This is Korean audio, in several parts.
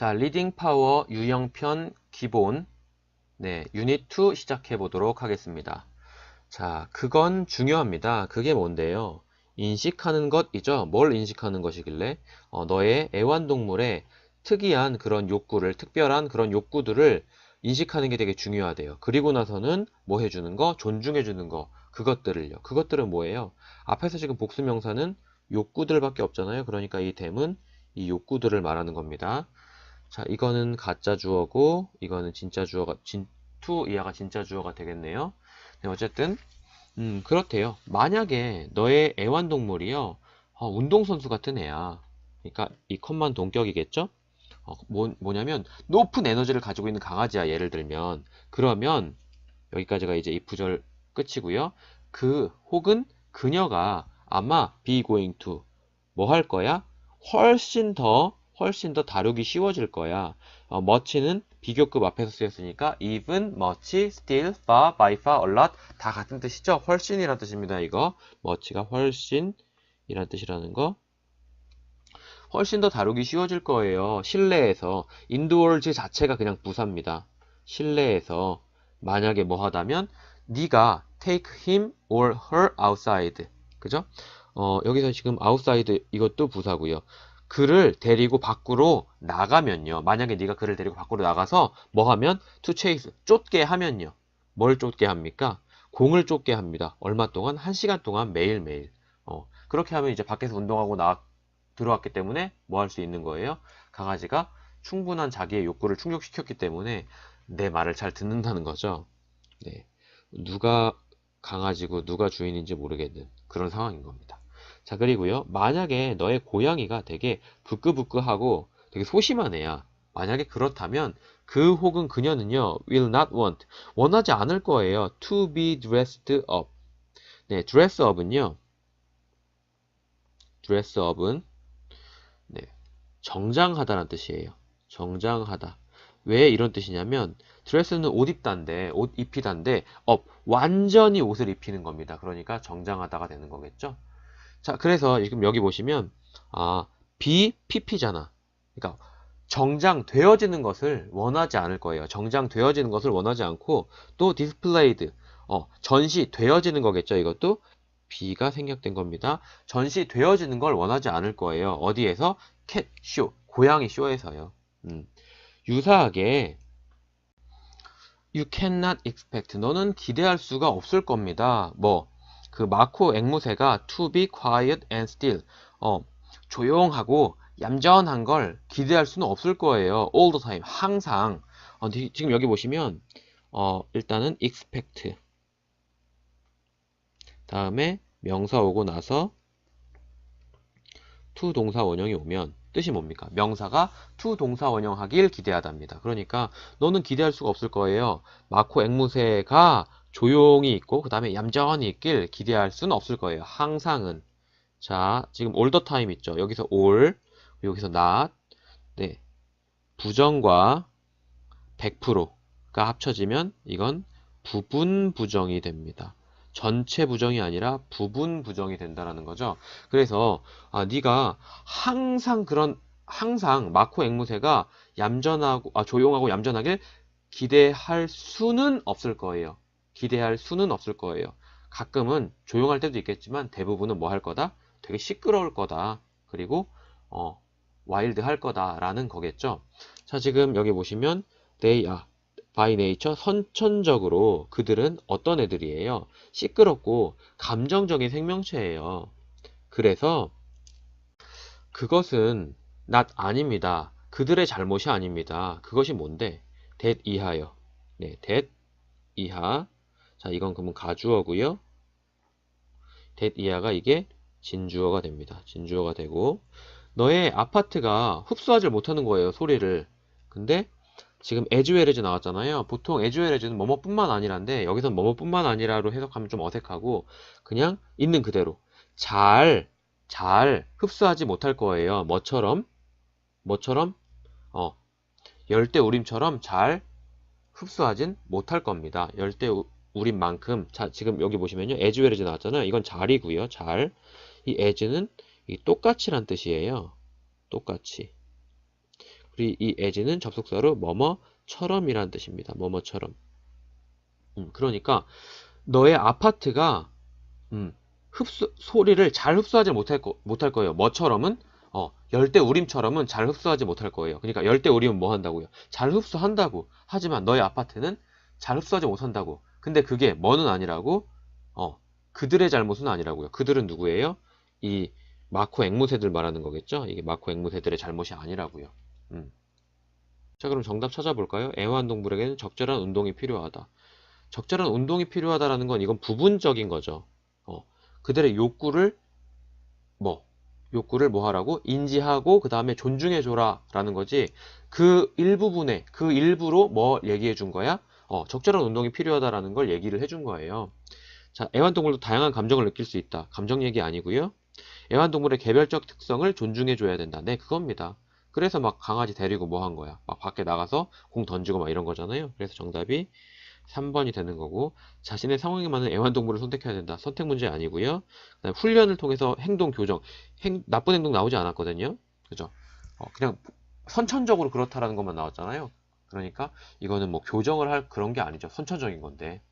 자, 리딩 파워 유형편 기본 네, 유닛 2 시작해 보도록 하겠습니다. 자, 그건 중요합니다. 그게 뭔데요? 인식하는 것이죠. 뭘 인식하는 것이길래? 너의 애완동물의 특이한 그런 욕구를, 특별한 그런 욕구들을 인식하는 게 되게 중요하대요. 그리고 나서는 뭐 해주는 거? 존중해주는 거. 그것들을요. 그것들은 뭐예요? 앞에서 지금 복수명사는 욕구들밖에 없잖아요. 그러니까 이 댐은 이 욕구들을 말하는 겁니다. 자, 이거는 가짜 주어고, 이거는 진짜 주어가, 투 이하가 진짜 주어가 되겠네요. 네, 어쨌든, 그렇대요. 만약에 너의 애완동물이요, 운동선수 같은 애야. 그러니까 이 컷만 동격이겠죠? 뭐냐면, 높은 에너지를 가지고 있는 강아지야, 예를 들면. 그러면, 여기까지가 이제 if 절 끝이고요. 혹은 그녀가 아마 be going to, 뭐 할 거야? 훨씬 더 다루기 쉬워질 거야. much는 비교급 앞에서 쓰였으니까 even, much, still, far, by far, a lot 다 같은 뜻이죠? 훨씬이라는 뜻입니다. 이거 much가 훨씬이라는 뜻이라는 거. 훨씬 더 다루기 쉬워질 거예요. 실내에서. indoors 자체가 그냥 부사입니다. 실내에서 만약에 뭐 하다면 네가 take him or her outside. 그죠? 여기서 지금 outside 이것도 부사고요. 그를 데리고 밖으로 나가면요. 만약에 네가 그를 데리고 밖으로 나가서 뭐 하면 to chase 쫓게 하면요. 뭘 쫓게 합니까? 공을 쫓게 합니다. 얼마 동안? 1시간 동안 매일매일. 그렇게 하면 이제 밖에서 운동하고 들어왔기 때문에 뭐 할 수 있는 거예요? 강아지가 충분한 자기의 욕구를 충족시켰기 때문에 내 말을 잘 듣는다는 거죠. 네. 누가 강아지고 누가 주인인지 모르겠는 그런 상황인 겁니다. 자, 그리고요. 만약에 너의 고양이가 되게 부끄부끄하고 되게 소심한 애야. 만약에 그렇다면 그 혹은 그녀는요. will not want. 원하지 않을 거예요. to be dressed up. 네, dress up은요. dress up은 네, 정장하다라는 뜻이에요. 정장하다. 왜 이런 뜻이냐면 드레스는 옷 입다인데 옷 입히다인데 완전히 옷을 입히는 겁니다. 그러니까 정장하다가 되는 거겠죠. 자, 그래서 지금 여기 보시면 BPP잖아. 그러니까 정장되어지는 것을 원하지 않을 거예요. 정장되어지는 것을 원하지 않고 또 displayed 전시되어지는 거겠죠. 이것도 B가 생략된 겁니다. 전시되어지는 걸 원하지 않을 거예요. 어디에서? 캣 쇼, 고양이 쇼에서요. 유사하게 You cannot expect. 너는 기대할 수가 없을 겁니다. 그 마코 앵무새가 to be quiet and still. 조용하고 얌전한 걸 기대할 수는 없을 거예요. all the time. 항상. 지금 여기 보시면 일단은 expect. 다음에 명사 오고 나서 to 동사 원형이 오면 뜻이 뭡니까? 명사가 to 동사 원형하길 기대하답니다. 그러니까 너는 기대할 수가 없을 거예요. 마코 앵무새가 조용히 있고 그 다음에 얌전히 있길 기대할 수는 없을 거예요. 항상은. 자, 지금 all the time 있죠. 여기서 all, 여기서 not. 네, 부정과 100%가 합쳐지면 이건 부분 부정이 됩니다. 전체 부정이 아니라 부분 부정이 된다는 거죠. 그래서 네가 항상 마코 앵무새가 조용하고 얌전하길 기대할 수는 없을 거예요. 기대할 수는 없을 거예요. 가끔은 조용할 때도 있겠지만 대부분은 뭐 할 거다? 되게 시끄러울 거다. 그리고 와일드할 거다라는 거겠죠. 자, 지금 여기 보시면 they are by nature 선천적으로 그들은 어떤 애들이에요? 시끄럽고 감정적인 생명체예요. 그래서 그것은 not 아닙니다. 그들의 잘못이 아닙니다. 그것이 뭔데? that 이하요. 네, that 이하. 자, 이건 그러면 가주어고요. that 이하가 이게 진주어가 됩니다. 진주어가 되고 너의 아파트가 흡수하지 못하는 거예요, 소리를. 근데 지금 as well as 나왔잖아요. 보통 as well as는 뭐뭐뿐만 아니라인데 여기선 뭐뭐뿐만 아니라로 해석하면 좀 어색하고 그냥 있는 그대로 잘 흡수하지 못할 거예요. 뭐처럼? 열대우림처럼 잘 흡수하진 못할 겁니다. 열대우림만큼. 자, 지금 여기 보시면요. as well as 나왔잖아요. 이건 잘이고요. 잘. 이 as는 이 똑같이란 뜻이에요. 똑같이. 우리 이 as는 접속사로 뭐뭐처럼이라는 뜻입니다. 뭐뭐처럼. 그러니까 너의 아파트가 소리를 잘 흡수하지 못할 거예요. 뭐처럼은 열대우림처럼은 잘 흡수하지 못할 거예요. 그러니까 열대우림은 뭐 한다고요? 잘 흡수한다고. 하지만 너의 아파트는 잘 흡수하지 못한다고. 근데 그게 뭐는 아니라고? 그들의 잘못은 아니라고요. 그들은 누구예요? 이 마코 앵무새들 말하는 거겠죠? 이게 마코 앵무새들의 잘못이 아니라고요. 자, 그럼 정답 찾아볼까요? 애완동물에게는 적절한 운동이 필요하다. 적절한 운동이 필요하다라는 건 이건 부분적인 거죠. 그들의 욕구를 뭐 하라고? 인지하고 그 다음에 존중해줘라 라는 거지. 그 일부로 뭐 얘기해 준 거야? 적절한 운동이 필요하다라는 걸 얘기를 해준 거예요. 자, 애완동물도 다양한 감정을 느낄 수 있다. 감정 얘기 아니고요. 애완동물의 개별적 특성을 존중해줘야 된다. 네, 그겁니다. 그래서 막 강아지 데리고 뭐 한 거야? 막 밖에 나가서 공 던지고 막 이런 거잖아요. 그래서 정답이 3번이 되는 거고, 자신의 상황에 맞는 애완동물을 선택해야 된다. 선택 문제 아니고요. 그다음에 훈련을 통해서 행동 교정, 나쁜 행동 나오지 않았거든요. 그죠? 그냥 선천적으로 그렇다라는 것만 나왔잖아요. 그러니까 이거는 뭐 교정을 할 그런 게 아니죠. 선천적인 건데.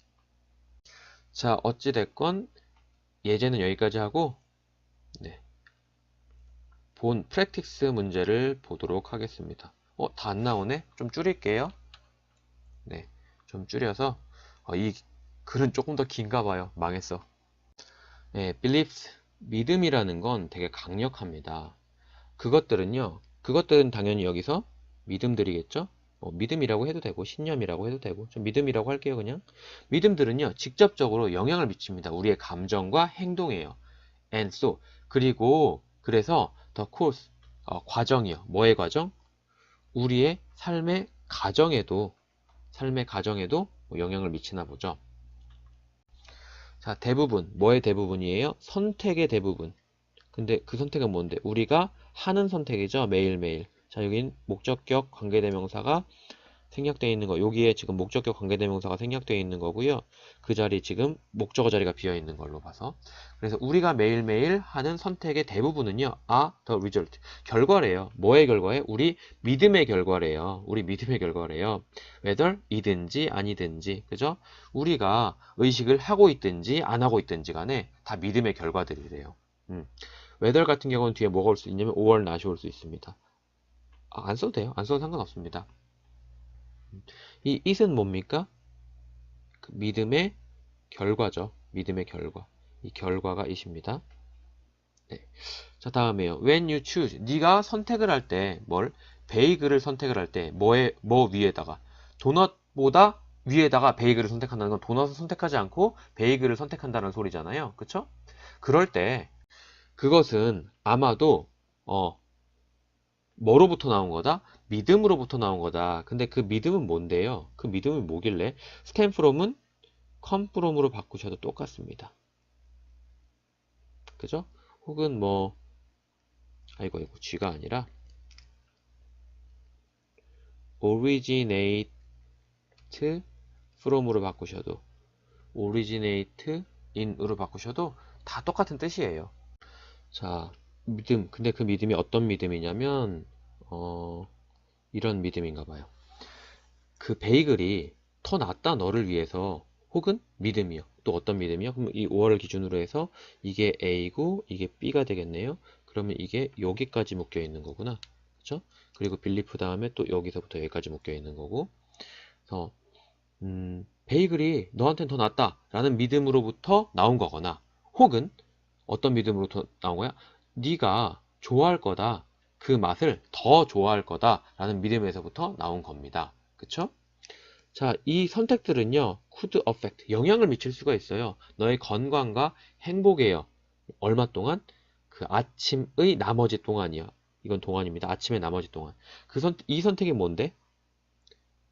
자, 어찌됐건 예제는 여기까지 하고, 네, 본 프랙티스 문제를 보도록 하겠습니다. 다 안 나오네? 좀 줄일게요. 네, 좀 줄여서 이 글은 조금 더 긴가 봐요. 망했어. 네, beliefs, 믿음이라는 건 되게 강력합니다. 그것들은 당연히 여기서 믿음들이겠죠? 믿음이라고 해도 되고 신념이라고 해도 되고 좀 믿음이라고 할게요. 그냥 믿음들은요 직접적으로 영향을 미칩니다. 우리의 감정과 행동에요. And so, 그래서 the course, 과정이요. 뭐의 과정? 우리의 삶의 가정에도 영향을 미치나 보죠. 자, 대부분, 뭐의 대부분이에요? 선택의 대부분. 근데 그 선택은 뭔데? 우리가 하는 선택이죠. 매일매일. 자, 여긴 목적격 관계대명사가 생략되어 있는 거. 여기에 지금 목적격 관계대명사가 생략되어 있는 거고요. 그 자리 지금 목적어 자리가 비어 있는 걸로 봐서. 그래서 우리가 매일매일 하는 선택의 대부분은요. are the result. 결과래요. 뭐의 결과예요? 우리 믿음의 결과래요. 우리 믿음의 결과래요. whether 이든지 아니든지. 그죠? 우리가 의식을 하고 있든지 안 하고 있든지 간에 다 믿음의 결과들이래요. whether 같은 경우는 뒤에 뭐가 올 수 있냐면 or not이 올 수 있습니다. 안 써도 돼요. 안 써도 상관없습니다. 이 it은 뭡니까? 그 믿음의 결과죠. 믿음의 결과. 이 결과가 it입니다. 네. 자, 다음에요. When you choose. 네가 선택을 할 때 베이글을 선택을 할 때 뭐 위에다가 도넛보다 위에다가 베이글을 선택한다는 건 도넛을 선택하지 않고 베이글을 선택한다는 소리잖아요. 그쵸? 그럴 때 그것은 아마도 뭐로부터 나온 거다? 믿음으로부터 나온 거다. 근데 그 믿음은 뭔데요? 그 믿음은 뭐길래? stem from은 come from으로 바꾸셔도 똑같습니다. 그죠? 혹은 아이고 G가 아니라 originate from으로 바꾸셔도 originate in으로 바꾸셔도 다 똑같은 뜻이에요. 자, 믿음. 근데 그 믿음이 어떤 믿음이냐면 이런 믿음인가 봐요. 그 베이글이 더 낫다 너를 위해서. 혹은 믿음이요. 또 어떤 믿음이요? 그럼 이 5월을 기준으로 해서 이게 A고 이게 B가 되겠네요. 그러면 이게 여기까지 묶여 있는 거구나. 그렇죠? 그리고 빌리프 다음에 또 여기서부터 여기까지 묶여 있는 거고. 그래서 베이글이 너한테는 더 낫다 라는 믿음으로부터 나온 거거나, 혹은 어떤 믿음으로부터 나온 거야? 네가 좋아할 거다. 그 맛을 더 좋아할 거다 라는 믿음에서부터 나온 겁니다. 그쵸? 자, 이 선택들은요, could affect, 영향을 미칠 수가 있어요. 너의 건강과 행복에요. 얼마 동안? 그 아침의 나머지 동안이요. 이건 동안입니다. 아침의 나머지 동안. 이 선택이 뭔데?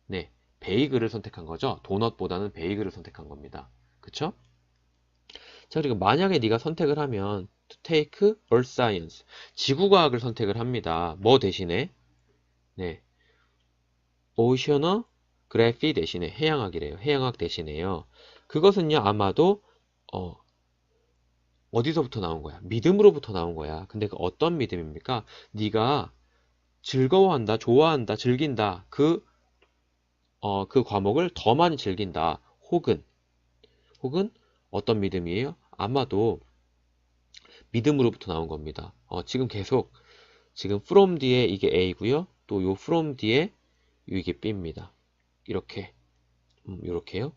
네, 베이글을 선택한 거죠. 도넛보다는 베이글을 선택한 겁니다. 그쵸? 자, 그리고 만약에 네가 선택을 하면 to take earth science, 지구과학을 선택을 합니다. 뭐 대신에? 네, 오셔너그래피 대신에 해양학이래요. 해양학 대신에요. 그것은요, 아마도 어디서부터 나온 거야? 믿음으로부터 나온 거야. 근데 그 어떤 믿음입니까? 네가 즐거워한다, 좋아한다, 즐긴다. 그 과목을 더 많이 즐긴다. 혹은 어떤 믿음이에요? 아마도 믿음으로부터 나온 겁니다. 지금 계속 지금 from 뒤에 이게 A고요. 또 요 from 뒤에 이게 B입니다. 이렇게요.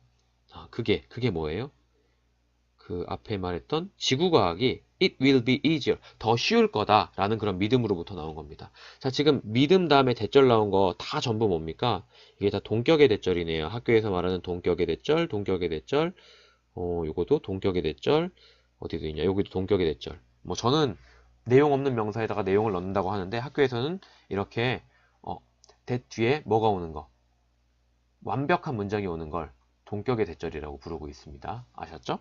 그게 뭐예요? 그 앞에 말했던 지구과학이 it will be easier, 더 쉬울 거다라는 그런 믿음으로부터 나온 겁니다. 자, 지금 믿음 다음에 대절 나온 거 다 전부 뭡니까? 이게 다 동격의 대절이네요. 학교에서 말하는 동격의 대절, 요것도 동격의 대절, 어디도 있냐? 여기도 동격의 대절. 뭐 저는 내용 없는 명사에다가 내용을 넣는다고 하는데 학교에서는 이렇게 that 뒤에 뭐가 오는 거, 완벽한 문장이 오는 걸 동격의 대절이라고 부르고 있습니다. 아셨죠?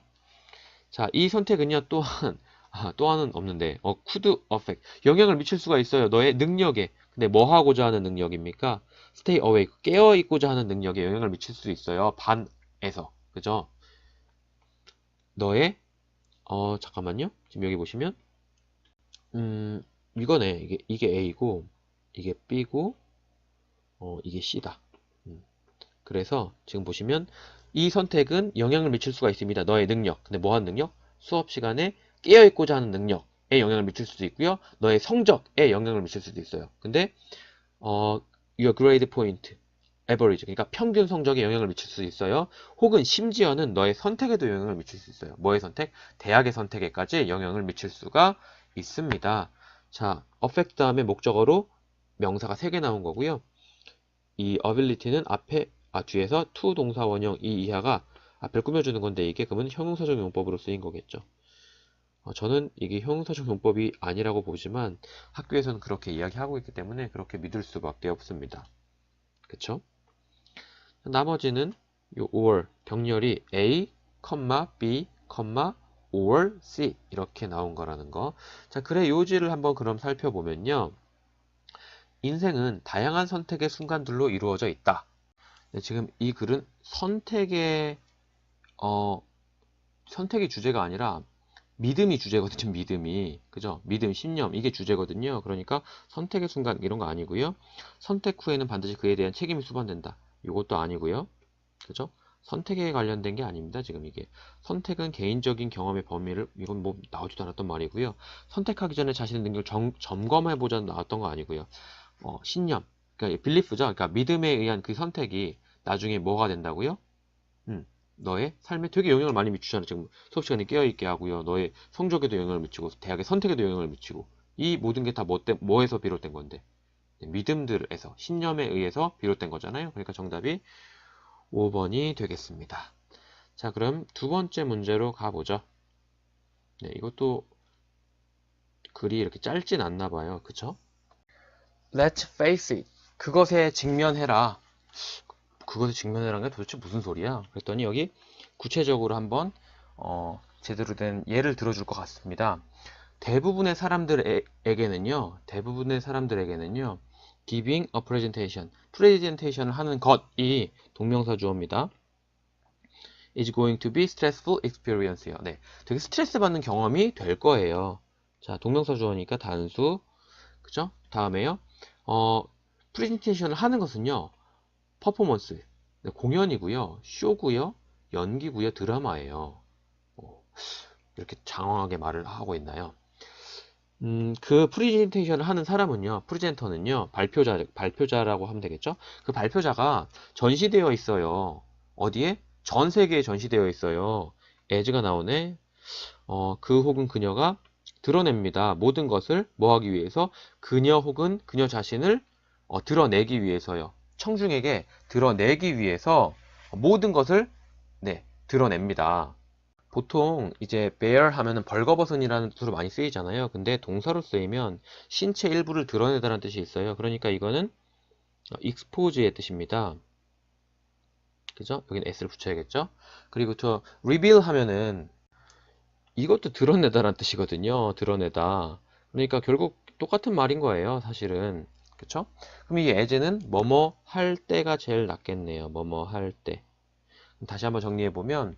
자, 이 선택은요, 또한은 없는데, could affect. 영향을 미칠 수가 있어요. 너의 능력에. 근데 뭐 하고자 하는 능력입니까? stay awake. 깨어있고자 하는 능력에 영향을 미칠 수 있어요. 반에서. 그죠? 너의, 잠깐만요. 지금 여기 보시면, 이거네. 이게 A고, 이게 B고, 이게 C다. 그래서 지금 보시면, 이 선택은 영향을 미칠 수가 있습니다. 너의 능력. 근데 뭐 하는 능력? 수업 시간에 깨어있고자 하는 능력에 영향을 미칠 수도 있고요. 너의 성적에 영향을 미칠 수도 있어요. 근데 your grade point, average, 그러니까 평균 성적에 영향을 미칠 수 있어요. 혹은 심지어는 너의 선택에도 영향을 미칠 수 있어요. 뭐의 선택? 대학의 선택에까지 영향을 미칠 수가 있습니다. 자, affect 다음에 목적어로 명사가 3개 나온 거고요. 이 ability는 뒤에서 to 동사 원형 이 이하가 앞을 꾸며주는 건데 이게 그러면 형용사적 용법으로 쓰인 거겠죠. 저는 이게 형용사적 용법이 아니라고 보지만 학교에서는 그렇게 이야기하고 있기 때문에 그렇게 믿을 수밖에 없습니다. 그쵸? 나머지는 요 or 병렬이 A, B, or C 이렇게 나온 거라는 거. 자, 그래 요지를 한번 그럼 살펴보면요. 인생은 다양한 선택의 순간들로 이루어져 있다. 네, 지금 이 글은 선택의 주제가 아니라 믿음이 주제거든요. 믿음이. 그죠? 믿음, 신념 이게 주제거든요. 그러니까 선택의 순간 이런 거 아니고요. 선택 후에는 반드시 그에 대한 책임이 수반된다. 이것도 아니고요. 그죠? 선택에 관련된 게 아닙니다. 지금 이게. 선택은 개인적인 경험의 범위를, 이건 뭐 나오지도 않았던 말이고요. 선택하기 전에 자신의 능력을 점검해보자 나왔던 거 아니고요. 신념. 그러니까 빌리프죠. 그러니까 믿음에 의한 그 선택이 나중에 뭐가 된다고요? 너의 삶에 되게 영향을 많이 미치잖아. 지금 수업 시간에 깨어있게 하고요. 너의 성적에도 영향을 미치고, 대학의 선택에도 영향을 미치고. 이 모든 게 다 뭐에서 비롯된 건데? 믿음들에서, 신념에 의해서 비롯된 거잖아요. 그러니까 정답이 5번이 되겠습니다. 자, 그럼 두 번째 문제로 가보죠. 네, 이것도 글이 이렇게 짧진 않나 봐요. 그쵸? Let's face it. 그것에 직면해라. 그것에 직면해라는 게 도대체 무슨 소리야? 그랬더니 여기 구체적으로 한번 제대로 된 예를 들어줄 것 같습니다. 대부분의 사람들에게는요, giving a presentation을 하는 것이 동명사 주어입니다. is going to be stressful experience요. 네, 되게 스트레스 받는 경험이 될 거예요. 자, 동명사 주어니까 단수, 그죠? 다음에요. 프레젠테이션을 하는 것은요, 퍼포먼스, 공연이고요, 쇼고요, 연기고요, 드라마예요. 이렇게 장황하게 말을 하고 있나요? 그 프레젠테이션을 하는 사람은요, 프레젠터는요, 발표자라고 하면 되겠죠? 그 발표자가 전시되어 있어요. 어디에? 전 세계에 전시되어 있어요. as가 나오네. 그 혹은 그녀가 드러냅니다. 모든 것을 뭐 하기 위해서? 그녀 혹은 그녀 자신을 드러내기 위해서요. 청중에게 드러내기 위해서 모든 것을 드러냅니다. 보통 이제 bear 하면은 벌거벗은이라는 뜻으로 많이 쓰이잖아요. 근데 동사로 쓰이면 신체 일부를 드러내다라는 뜻이 있어요. 그러니까 이거는 expose의 뜻입니다. 그죠? 여기는 s를 붙여야겠죠? 그리고 또 reveal 하면은 이것도 드러내다라는 뜻이거든요. 드러내다. 그러니까 결국 똑같은 말인 거예요. 사실은. 그쵸? 그럼 이 as는 뭐뭐 할 때가 제일 낫겠네요. 뭐뭐 할 때. 다시 한번 정리해 보면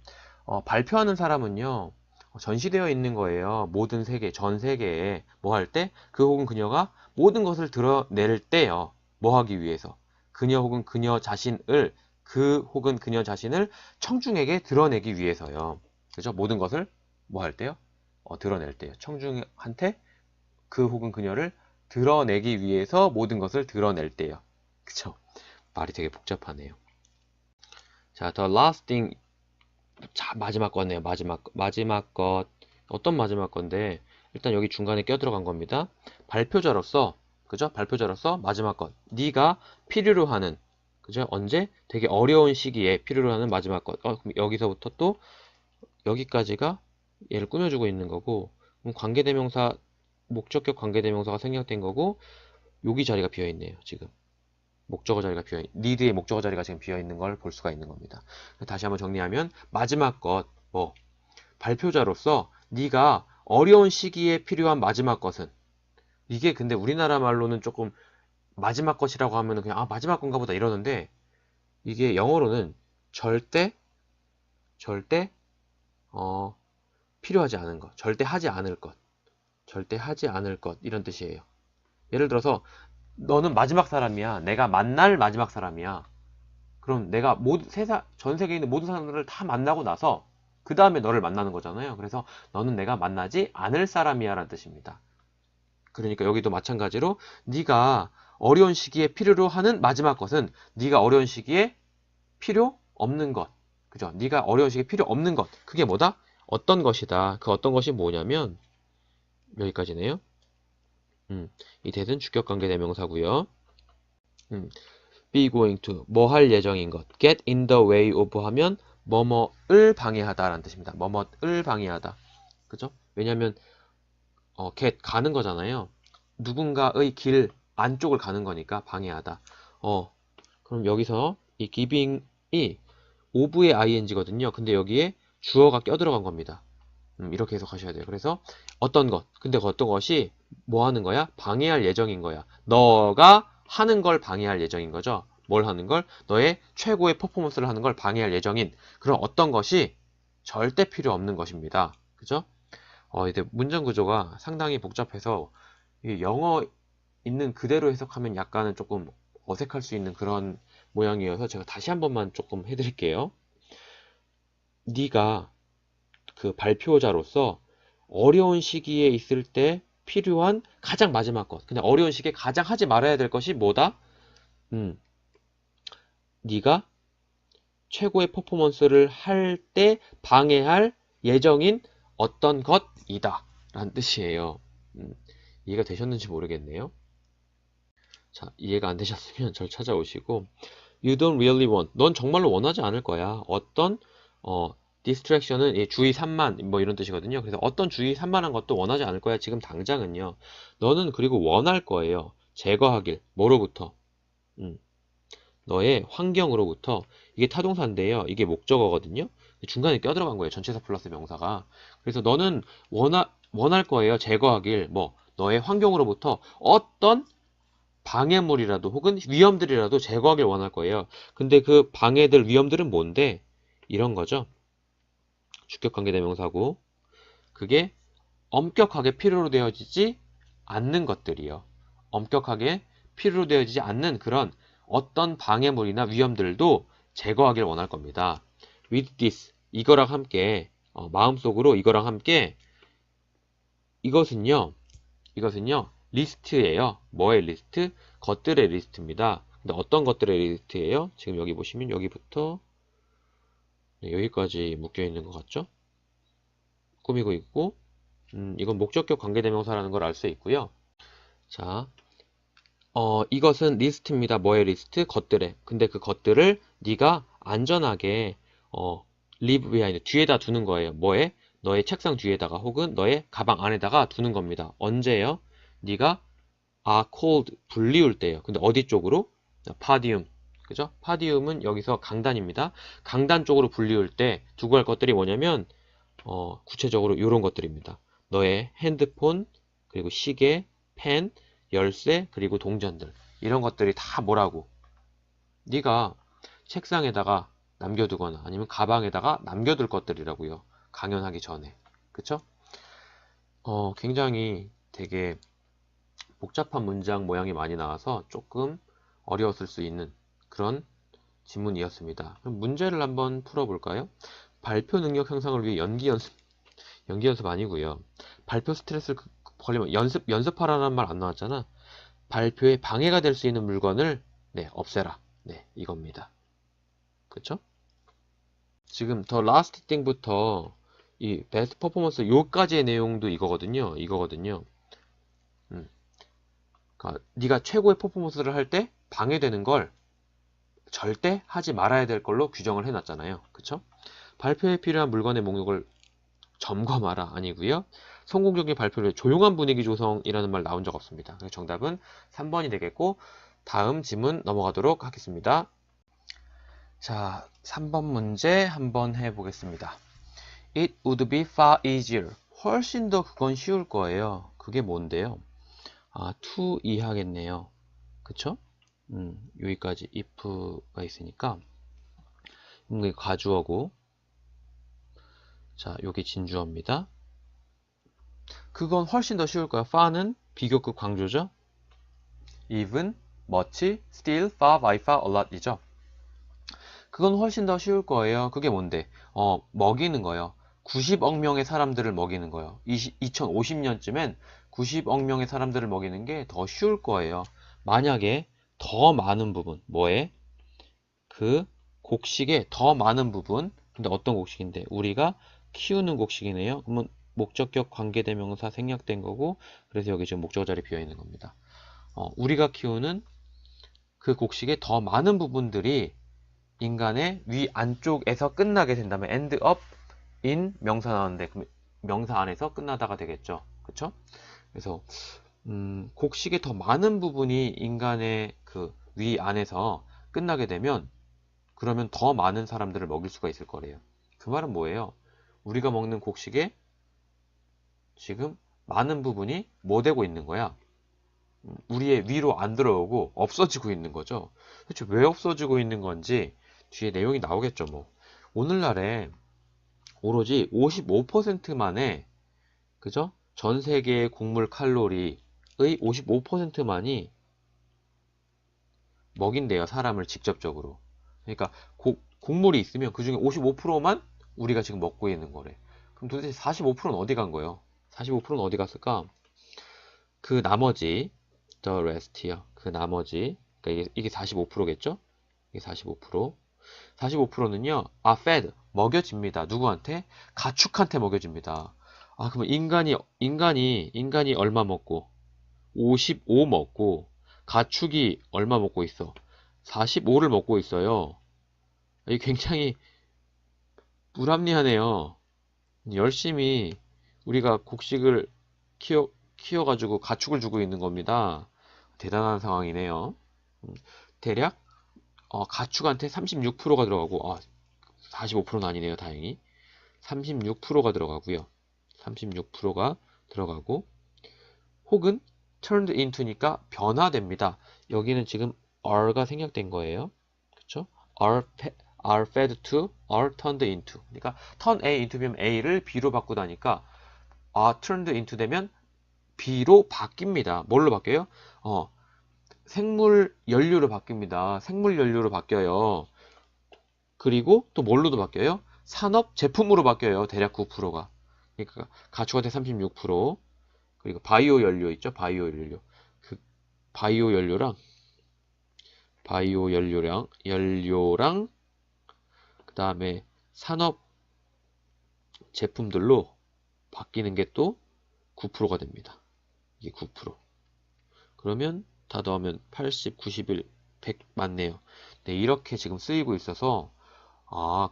발표하는 사람은요. 전시되어 있는 거예요. 모든 세계, 전 세계에 뭐 할 때? 그 혹은 그녀가 모든 것을 드러낼 때요. 뭐 하기 위해서? 그녀 혹은 그녀 자신을 그 혹은 그녀 자신을 청중에게 드러내기 위해서요. 그죠? 모든 것을 뭐 할 때요? 드러낼 때요. 청중한테 그 혹은 그녀를 드러내기 위해서 모든 것을 드러낼 때요. 그쵸? 말이 되게 복잡하네요. 자, the last thing. 자, 마지막 거네요. 마지막 것. 어떤 마지막 건데, 일단 여기 중간에 껴들어간 겁니다. 발표자로서, 그죠? 발표자로서 마지막 것. 네가 필요로 하는, 그죠? 언제? 되게 어려운 시기에 필요로 하는 마지막 것. 그럼 여기서부터 또 여기까지가 얘를 꾸며주고 있는 거고, 그럼 관계대명사, 목적격 관계대명사가 생략된 거고, 여기 자리가 비어있네요, 지금. 목적어 자리가 need의 목적어 자리가 지금 비어있는 걸 볼 수가 있는 겁니다. 다시 한번 정리하면, 마지막 것, 뭐, 발표자로서 네가 어려운 시기에 필요한 마지막 것은, 이게 근데 우리나라 말로는 조금 마지막 것이라고 하면 그냥 마지막 건가 보다 이러는데, 이게 영어로는 절대 어, 필요하지 않은 것, 절대 하지 않을 것, 절대 하지 않을 것 이런 뜻이에요. 예를 들어서 너는 마지막 사람이야. 내가 만날 마지막 사람이야. 그럼 내가 전 세계에 있는 모든 사람들을 다 만나고 나서 그 다음에 너를 만나는 거잖아요. 그래서 너는 내가 만나지 않을 사람이야 라는 뜻입니다. 그러니까 여기도 마찬가지로 네가 어려운 시기에 필요로 하는 마지막 것은 네가 어려운 시기에 필요 없는 것. 그죠? 네가 어려운 시기에 필요 없는 것. 그게 뭐다? 어떤 것이다. 그 어떤 것이 뭐냐면 여기까지네요. 이 대은 주격관계 대명사고요. be going to 뭐 할 예정인 것. get in the way of 하면 뭐뭐을 방해하다 라는 뜻입니다. 뭐뭐을 방해하다. 그죠? 왜냐면 get 가는 거잖아요. 누군가의 길 안쪽을 가는 거니까 방해하다. 그럼 여기서 이 giving이 of의 ing거든요. 근데 여기에 주어가 껴들어간 겁니다. 이렇게 해석하셔야 돼요. 그래서 어떤 것, 근데 그 어떤 것이 뭐 하는 거야? 방해할 예정인 거야. 너가 하는 걸 방해할 예정인 거죠. 뭘 하는 걸? 너의 최고의 퍼포먼스를 하는 걸 방해할 예정인 그런 어떤 것이 절대 필요 없는 것입니다. 그죠? 이제 문장 구조가 상당히 복잡해서 영어 있는 그대로 해석하면 약간은 조금 어색할 수 있는 그런 모양이어서 제가 다시 한 번만 조금 해드릴게요. 네가 그 발표자로서 어려운 시기에 있을 때 필요한 가장 마지막 것. 근데 어려운 시기에 가장 하지 말아야 될 것이 뭐다? 네가 최고의 퍼포먼스를 할 때 방해할 예정인 어떤 것이다. 라는 뜻이에요. 이해가 되셨는지 모르겠네요. 자, 이해가 안 되셨으면 절 찾아오시고 You don't really want. 넌 정말로 원하지 않을 거야. 어떤 distraction은 주의 산만 뭐 이런 뜻이거든요. 그래서 어떤 주의 산만한 것도 원하지 않을 거야. 지금 당장은요. 너는 그리고 원할 거예요. 제거하길. 뭐로부터? 너의 환경으로부터. 이게 타동사인데요. 이게 목적어거든요. 중간에 껴들어간 거예요. 전치사 플러스 명사가. 그래서 너는 원할 거예요. 제거하길. 뭐 너의 환경으로부터 어떤 방해물이라도 혹은 위험들이라도 제거하길 원할 거예요. 근데 그 방해들, 위험들은 뭔데? 이런 거죠. 주격관계대명사고 그게 엄격하게 필요로 되어지지 않는 것들이요. 엄격하게 필요로 되어지지 않는 그런 어떤 방해물이나 위험들도 제거하길 원할 겁니다. With this, 이거랑 함께 마음속으로 이거랑 함께 이것은요. 리스트예요. 뭐의 리스트? 것들의 리스트입니다. 근데 어떤 것들의 리스트예요? 지금 여기 보시면 여기부터 여기까지 묶여 있는 것 같죠? 꾸미고 있고 이건 목적격 관계대명사라는 걸 알 수 있고요. 자, 이것은 리스트입니다. 뭐의 리스트? 것들의. 근데 그 것들을 네가 안전하게 leave behind 뒤에다 두는 거예요. 뭐에? 너의 책상 뒤에다가 혹은 너의 가방 안에다가 두는 겁니다. 언제요? 네가 cold 불리울 때예요. 근데 어디 쪽으로? 파디움. 그죠? 파디움은 여기서 강단입니다. 강단 쪽으로 불리울 때 두고 할 것들이 뭐냐면 구체적으로 이런 것들입니다. 너의 핸드폰, 그리고 시계, 펜, 열쇠, 그리고 동전들. 이런 것들이 다 뭐라고? 네가 책상에다가 남겨두거나 아니면 가방에다가 남겨둘 것들이라고요. 강연하기 전에. 그쵸? 굉장히 되게 복잡한 문장 모양이 많이 나와서 조금 어려웠을 수 있는 그런 지문이었습니다. 그럼 문제를 한번 풀어볼까요? 발표 능력 향상을 위해 연기 연습 아니고요. 발표 스트레스를 걸리면 연습하라는 말 안 나왔잖아. 발표에 방해가 될 수 있는 물건을 없애라. 네, 이겁니다. 그쵸? 지금 더 라스트 띵부터 이 베스트 퍼포먼스 요까지의 내용도 이거거든요. 그러니까 네가 최고의 퍼포먼스를 할 때 방해되는 걸 절대 하지 말아야 될 걸로 규정을 해놨잖아요. 그쵸? 발표에 필요한 물건의 목록을 점검하라 아니고요. 성공적인 발표를 조용한 분위기 조성이라는 말 나온 적 없습니다. 그래서 정답은 3번이 되겠고 다음 지문 넘어가도록 하겠습니다. 자, 3번 문제 한번 해보겠습니다. It would be far easier. 훨씬 더 그건 쉬울 거예요. 그게 뭔데요? to 이하겠네요. 그쵸? 여기까지 if가 있으니까 이게 가주어고 자, 여기 진주어입니다. 그건 훨씬 더 쉬울 거야. far는 비교급 강조죠. even, much, still, far, by far, a lot 이죠. 그건 훨씬 더 쉬울 거예요. 그게 뭔데? 먹이는 거예요. 90억 명의 사람들을 먹이는 거예요. 2050년쯤엔 90억 명의 사람들을 먹이는 게 더 쉬울 거예요. 만약에 더 많은 부분, 뭐에? 그 곡식의 더 많은 부분, 근데 어떤 곡식인데? 우리가 키우는 곡식이네요. 그러면 목적격 관계대명사 생략된 거고, 그래서 여기 지금 목적어 자리 비어 있는 겁니다. 우리가 키우는 그 곡식의 더 많은 부분들이 인간의 위 안쪽에서 끝나게 된다면 end up in 명사 나오는데 그럼 명사 안에서 끝나다가 되겠죠. 그쵸? 그래서 곡식의 더 많은 부분이 인간의 그 위 안에서 끝나게 되면 그러면 더 많은 사람들을 먹일 수가 있을 거래요. 그 말은 뭐예요? 우리가 먹는 곡식에 지금 많은 부분이 뭐 되고 있는 거야? 우리의 위로 안 들어오고 없어지고 있는 거죠. 도대체 왜 없어지고 있는 건지 뒤에 내용이 나오겠죠. 뭐 오늘날에 오로지 55%만의 그죠? 전 세계의 곡물 칼로리의 55%만이 먹인대요. 사람을 직접적으로. 그러니까 곡물이 있으면 그 중에 55%만 우리가 지금 먹고 있는 거래. 그럼 도대체 45%는 어디 간 거예요? 45%는 어디 갔을까? 그 나머지 the rest요. 그 나머지 그러니까 이게 45%겠죠? 이게 45%. 45%는요. fed 먹여집니다. 누구한테? 가축한테 먹여집니다. 그러면 인간이 얼마 먹고 55 먹고 가축이 얼마 먹고 있어? 45를 먹고 있어요. 이게 굉장히 불합리하네요. 열심히 우리가 곡식을 키워가지고 가축을 주고 있는 겁니다. 대단한 상황이네요. 대략 가축한테 36%가 들어가고 45%는 아니네요. 다행히 36%가 들어가고요. 36%가 들어가고 혹은 turned into니까 변화됩니다. 여기는 지금 are가 생략된 거예요. 그쵸? are fed to, are turned into. 그러니까 turn A into 되면 A를 B로 바꾸다니까 turned into 되면 B로 바뀝니다. 뭘로 바뀌어요? 생물 연료로 바뀝니다. 생물 연료로 바뀌어요. 그리고 또 뭘로도 바뀌어요? 산업 제품으로 바뀌어요. 대략 9%가. 그러니까 가축한테 36%, 그리고 바이오 연료 있죠? 바이오 연료. 그 바이오 연료랑 그다음에 산업 제품들로 바뀌는 게 또 9%가 됩니다. 이게 9%. 그러면 다 더하면 80, 91, 100 맞네요. 네, 이렇게 지금 쓰이고 있어서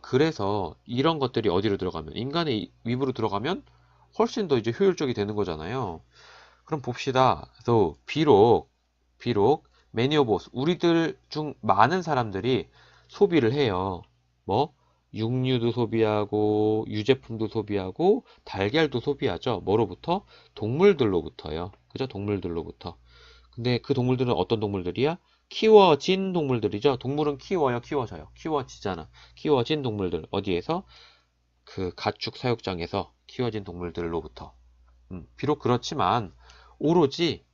그래서 이런 것들이 어디로 들어가면 인간의 입으로 들어가면 훨씬 더 이제 효율적이 되는 거잖아요. 그럼 봅시다. 그래서 비록 many of us 우리들 중 많은 사람들이 소비를 해요. 뭐 육류도 소비하고 유제품도 소비하고 달걀도 소비하죠. 뭐로부터? 동물들로부터요. 그죠? 동물들로부터. 근데 그 동물들은 어떤 동물들이야? 키워진 동물들이죠. 동물은 키워요, 키워져요. 키워지잖아. 키워진 동물들. 어디에서? 그 가축 사육장에서 키워진 동물들로부터. 비록 그렇지만 오로지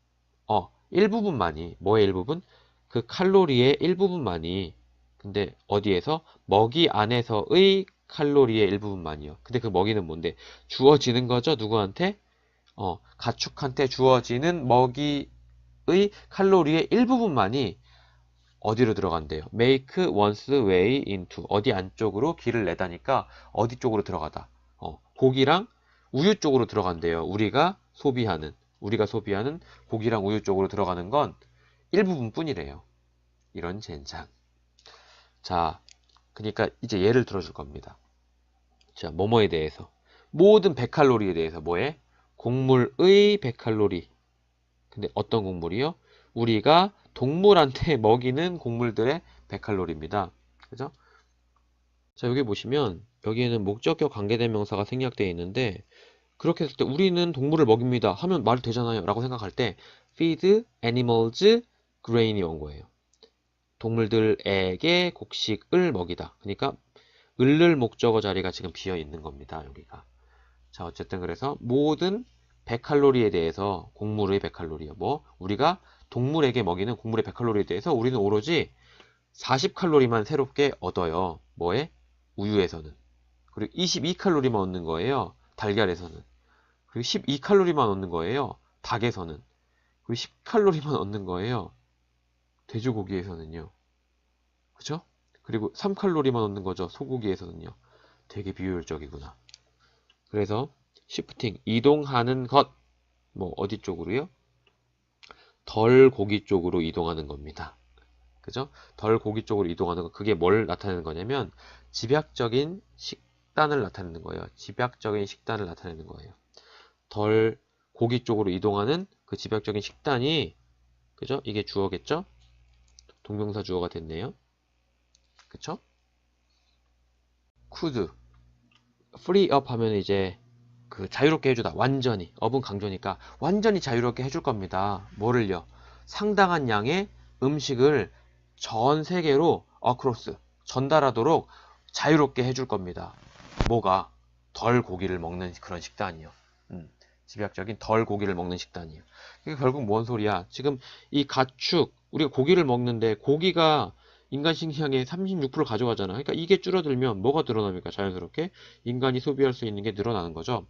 일부분만이 뭐의 일부분? 그 칼로리의 일부분만이 근데 어디에서? 먹이 안에서의 칼로리의 일부분만이요. 근데 그 먹이는 뭔데? 주어지는 거죠. 누구한테? 가축한테 주어지는 먹이의 칼로리의 일부분만이 어디로 들어간대요? Make one's way into 어디 안쪽으로 길을 내다니까 어디 쪽으로 들어가다. 고기랑 우유 쪽으로 들어간대요. 우리가 소비하는 고기랑 우유 쪽으로 들어가는 건 일부분 뿐이래요. 이런 젠장. 자, 그러니까 이제 예를 들어줄 겁니다. 자, 뭐뭐에 대해서 모든 100칼로리에 대해서 뭐에? 곡물의 100칼로리. 근데 어떤 곡물이요? 우리가 동물한테 먹이는 곡물들의 100칼로리입니다. 그죠? 자, 여기 보시면 여기에는 목적격 관계대명사가 생략되어 있는데 그렇게 했을 때 우리는 동물을 먹입니다 하면 말이 되잖아요 라고 생각할 때 feed animals grain이 온 거예요. 동물들에게 곡식을 먹이다. 그러니까 을을 목적어 자리가 지금 비어 있는 겁니다. 여기가. 자, 어쨌든 그래서 모든 100칼로리에 대해서 곡물의 100칼로리요. 우리가 동물에게 먹이는 곡물의 100칼로리에 대해서 우리는 오로지 40칼로리만 새롭게 얻어요. 뭐에? 우유에서는. 그리고 22칼로리만 얻는 거예요. 달걀에서는. 그리고 12칼로리만 얻는 거예요. 닭에서는. 그리고 10칼로리만 얻는 거예요. 돼지고기에서는요. 그죠? 그리고 3칼로리만 얻는 거죠. 소고기에서는요. 되게 비효율적이구나. 그래서 시프팅, 이동하는 것. 어디 쪽으로요? 덜 고기 쪽으로 이동하는 겁니다. 그죠? 덜 고기 쪽으로 이동하는 거. 그게 뭘 나타내는 거냐면 집약적인 식단을 나타내는 거예요. 집약적인 식단을 나타내는 거예요. 덜 고기 쪽으로 이동하는 그 집약적인 식단이 그죠? 이게 주어겠죠? 동명사 주어가 됐네요. 그쵸? could free up 하면 이제 그 자유롭게 해주다. 완전히. up은 강조니까 완전히 자유롭게 해줄 겁니다. 뭐를요? 상당한 양의 음식을 전 세계로 across 전달하도록 자유롭게 해줄 겁니다. 뭐가? 덜 고기를 먹는 그런 식단이요. 집약적인 덜 고기를 먹는 식단이에요. 이게 결국 뭔 소리야? 지금 이 가축, 우리가 고기를 먹는데 고기가 인간 식량의 36%를 가져가잖아. 그러니까 이게 줄어들면 뭐가 늘어납니까? 자연스럽게 인간이 소비할 수 있는 게 늘어나는 거죠.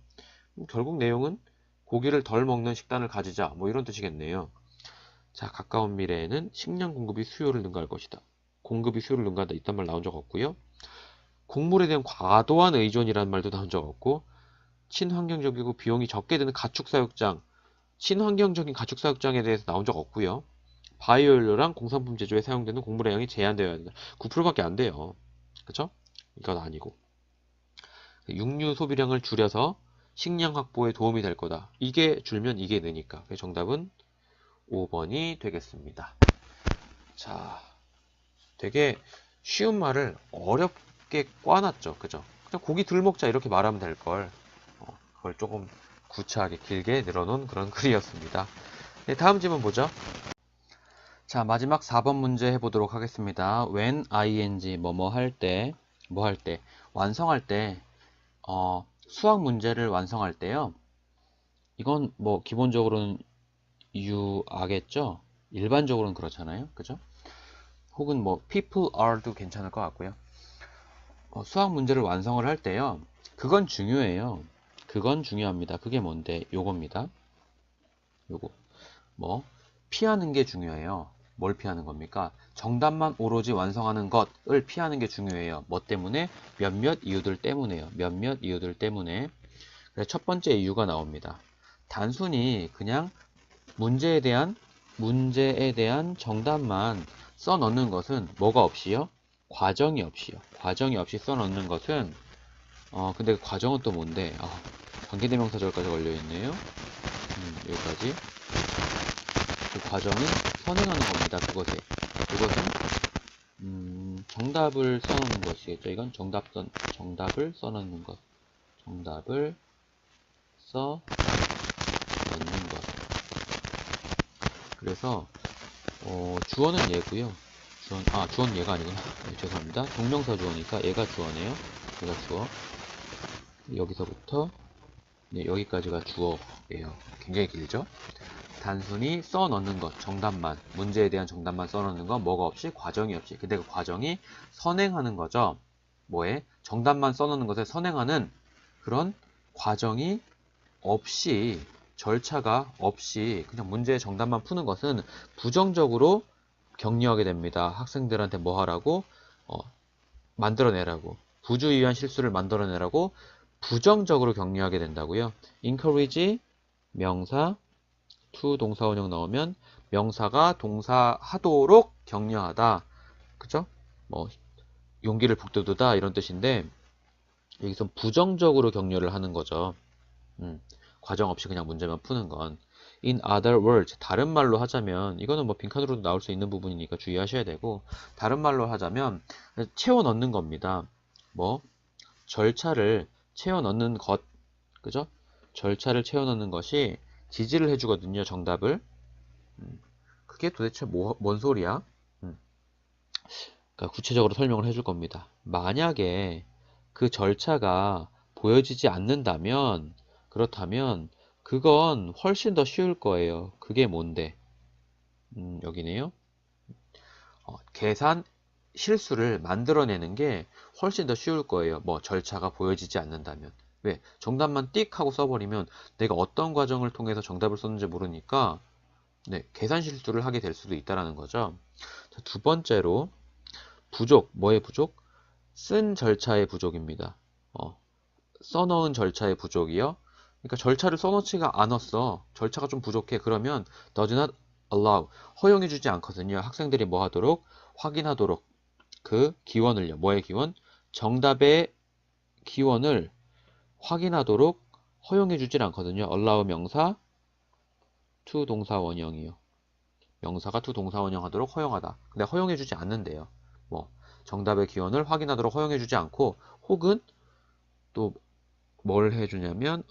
결국 내용은 고기를 덜 먹는 식단을 가지자. 이런 뜻이겠네요. 자, 가까운 미래에는 식량 공급이 수요를 능가할 것이다. 공급이 수요를 능가한다. 이딴 말 나온 적 없고요. 곡물에 대한 과도한 의존이라는 말도 나온 적 없고 친환경적이고 비용이 적게 드는 가축사육장, 친환경적인 가축사육장에 대해서 나온 적 없고요. 바이오연료랑 공산품 제조에 사용되는 곡물의 양이 제한되어야 한다. 9%밖에 안 돼요. 그쵸? 이건 아니고. 육류 소비량을 줄여서 식량 확보에 도움이 될 거다. 이게 줄면 이게 느니까. 정답은 5번이 되겠습니다. 자, 되게 쉬운 말을 어렵게 꽈놨죠. 그죠? 그냥 고기 덜 먹자 이렇게 말하면 될걸. 그걸 조금 구차하게 길게 늘어놓은 그런 글이었습니다. 네, 다음 질문 보죠. 자, 마지막 4번 문제 해보도록 하겠습니다. when ing 뭐뭐 할 때, 완성할 때, 수학 문제를 완성할 때요. 이건 기본적으로는 you아겠죠? 일반적으로는 그렇잖아요. 그죠? 혹은 people are도 괜찮을 것 같고요. 수학 문제를 완성을 할 때요. 그건 중요해요. 그건 중요합니다. 그게 뭔데? 요겁니다. 요거. 피하는 게 중요해요. 뭘 피하는 겁니까? 정답만 오로지 완성하는 것을 피하는 게 중요해요. 뭐 때문에? 몇몇 이유들 때문에요. 몇몇 이유들 때문에. 그래서 첫 번째 이유가 나옵니다. 단순히 그냥 문제에 대한 정답만 써 넣는 것은 뭐가 없이요? 과정이 없이요. 과정이 없이 써 넣는 것은 근데 그 과정은 또 뭔데? 관계대명사절까지 걸려있네요. 여기까지. 그 과정은 선행하는 겁니다. 그것은 정답을 써놓는 것이겠죠. 이건 정답을 써놓는 것. 정답을 써놓는 것. 그래서 주어는 얘고요. 주어는 얘가 아니구나. 네, 죄송합니다. 동명사 주어니까 얘가 주어네요. 얘가 주어. 여기서부터 네, 여기까지가 주어예요. 굉장히 길죠? 단순히 써 넣는 것, 정답만, 문제에 대한 정답만 써 넣는 건 뭐가 없이, 과정이 없이. 근데 그 과정이 선행하는 거죠. 뭐에? 정답만 써 넣는 것에 선행하는 그런 과정이 없이, 절차가 없이 그냥 문제의 정답만 푸는 것은 부정적으로 격려하게 됩니다. 학생들한테 뭐 하라고? 만들어내라고. 부주의한 실수를 만들어내라고 부정적으로 격려하게 된다고요. encourage, 명사, to 동사원형 나오면 명사가 동사하도록 격려하다. 그죠? 뭐 용기를 북돋우다 이런 뜻인데 여기서 부정적으로 격려를 하는 거죠. 과정 없이 그냥 문제만 푸는 건. In other words, 다른 말로 하자면 이거는 뭐 빈칸으로도 나올 수 있는 부분이니까 주의하셔야 되고 다른 말로 하자면 채워 넣는 겁니다. 뭐 절차를 채워 넣는 것, 그죠? 절차를 채워 넣는 것이 지지를 해주거든요, 정답을. 그게 도대체 뭔 소리야? 그러니까 구체적으로 설명을 해줄 겁니다. 만약에 그 절차가 보여지지 않는다면, 그렇다면 그건 훨씬 더 쉬울 거예요. 그게 뭔데? 여기네요. 계산 실수를 만들어내는 게 훨씬 더 쉬울 거예요. 뭐 절차가 보여지지 않는다면. 왜? 정답만 띡 하고 써버리면 내가 어떤 과정을 통해서 정답을 썼는지 모르니까 네, 계산 실수를 하게 될 수도 있다는 거죠. 자, 두 번째로 부족, 뭐의 부족? 쓴 절차의 부족입니다. 써놓은 절차의 부족이요. 그러니까 절차를 써놓지가 않았어. 절차가 좀 부족해. 그러면 does not allow, 허용해주지 않거든요. 학생들이 뭐 하도록? 확인하도록 그 기원을요. 뭐의 기원? 정답의 기원을 확인하도록 허용해주질 않거든요. allow 명사, to 동사 원형이요. 명사가 to 동사 원형 하도록 허용하다. 근데 허용해주지 않는데요. 뭐 정답의 기원을 확인하도록 허용해주지 않고 혹은 또 뭘 해주냐면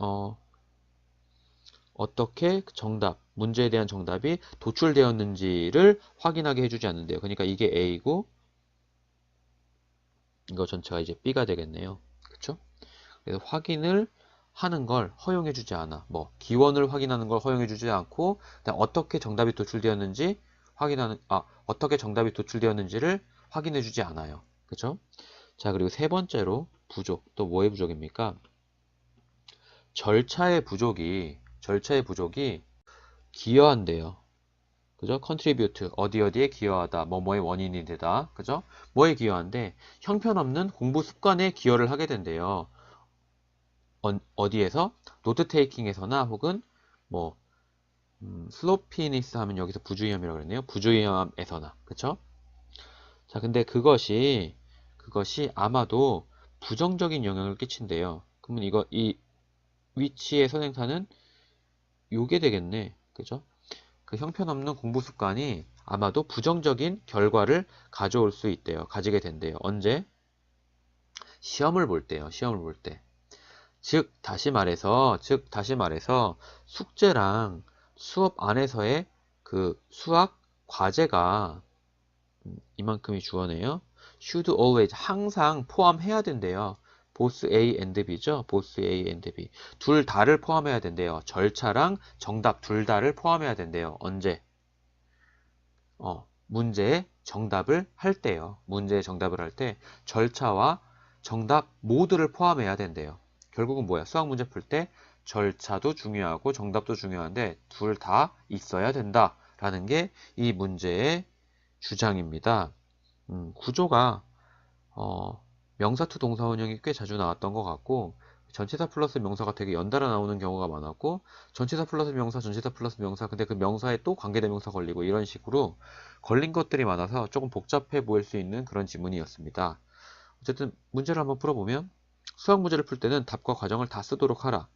어떻게 정답, 문제에 대한 정답이 도출되었는지를 확인하게 해주지 않는데요. 그러니까 이게 A고 이거 전체가 이제 B가 되겠네요. 그쵸? 그래서 확인을 하는 걸 허용해주지 않아. 뭐 기원을 확인하는 걸 허용해주지 않고 그다음 어떻게 정답이 도출되었는지 어떻게 정답이 도출되었는지를 확인해주지 않아요. 그쵸? 자, 그리고 세 번째로 부족. 또 뭐의 부족입니까? 절차의 부족이 기여한대요. 그죠? contribute, 어디에 기여하다, 뭐뭐의 원인이 되다. 그죠? 뭐에 기여한데, 형편없는 공부 습관에 기여를 하게 된대요. 어디에서? 노트 테이킹에서나 혹은, 뭐, 슬로피니스 하면 여기서 부주의함이라고 그랬네요. 부주의함에서나. 그쵸? 자, 근데 그것이 아마도 부정적인 영향을 끼친대요. 그러면 이 위치의 선행사는 요게 되겠네. 그죠? 그 형편없는 공부 습관이 아마도 부정적인 결과를 가져올 수 있대요. 가지게 된대요. 언제? 시험을 볼 때요. 시험을 볼 때. 즉, 다시 말해서 숙제랑 수업 안에서의 그 수학 과제가 이만큼이 주어네요. should always, 항상 포함해야 된대요. both A and B죠. both A and B. 둘 다를 포함해야 된대요. 절차랑 정답 둘 다를 포함해야 된대요. 언제? 문제의 정답을 할 때요. 문제의 정답을 할 때 절차와 정답 모두를 포함해야 된대요. 결국은 뭐야? 수학 문제 풀 때 절차도 중요하고 정답도 중요한데 둘 다 있어야 된다라는 게 이 문제의 주장입니다. 구조가 명사 to 동사 원형이 꽤 자주 나왔던 것 같고 전치사 플러스 명사가 되게 연달아 나오는 경우가 많았고 전치사 플러스 명사, 전치사 플러스 명사 근데 그 명사에 또 관계대명사 걸리고 이런 식으로 걸린 것들이 많아서 조금 복잡해 보일 수 있는 그런 지문이었습니다. 어쨌든 문제를 한번 풀어보면 수학 문제를 풀 때는 답과 과정을 다 쓰도록 하라.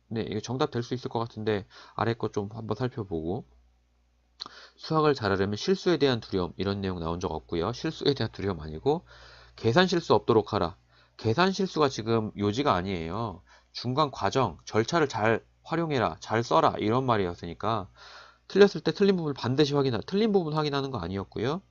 네, 이게 정답 될 수 있을 것 같은데 아래 거 좀 한번 살펴보고 수학을 잘하려면 실수에 대한 두려움 이런 내용 나온 적 없고요. 실수에 대한 두려움 아니고 계산 실수 없도록 하라. 계산 실수가 지금 요지가 아니에요. 중간 과정, 절차를 잘 활용해라, 잘 써라 이런 말이었으니까 틀렸을 때 틀린 부분을 반드시 확인하라. 틀린 부분 확인하는 거 아니었고요.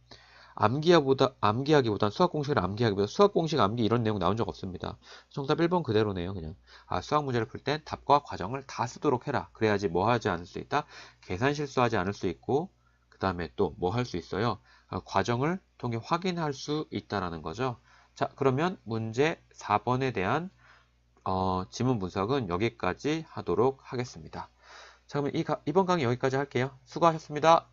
암기하기보단 수학 공식을 암기하기보다 수학 공식 암기 이런 내용 나온 적 없습니다. 정답 1번 그대로네요, 그냥. 수학 문제를 풀 땐 답과 과정을 다 쓰도록 해라. 그래야지 뭐 하지 않을 수 있다? 계산 실수하지 않을 수 있고, 그 다음에 또 뭐 할 수 있어요? 과정을 통해 확인할 수 있다라는 거죠. 자, 그러면 문제 4번에 대한 지문 분석은 여기까지 하도록 하겠습니다. 자, 그러면 이번 강의 여기까지 할게요. 수고하셨습니다.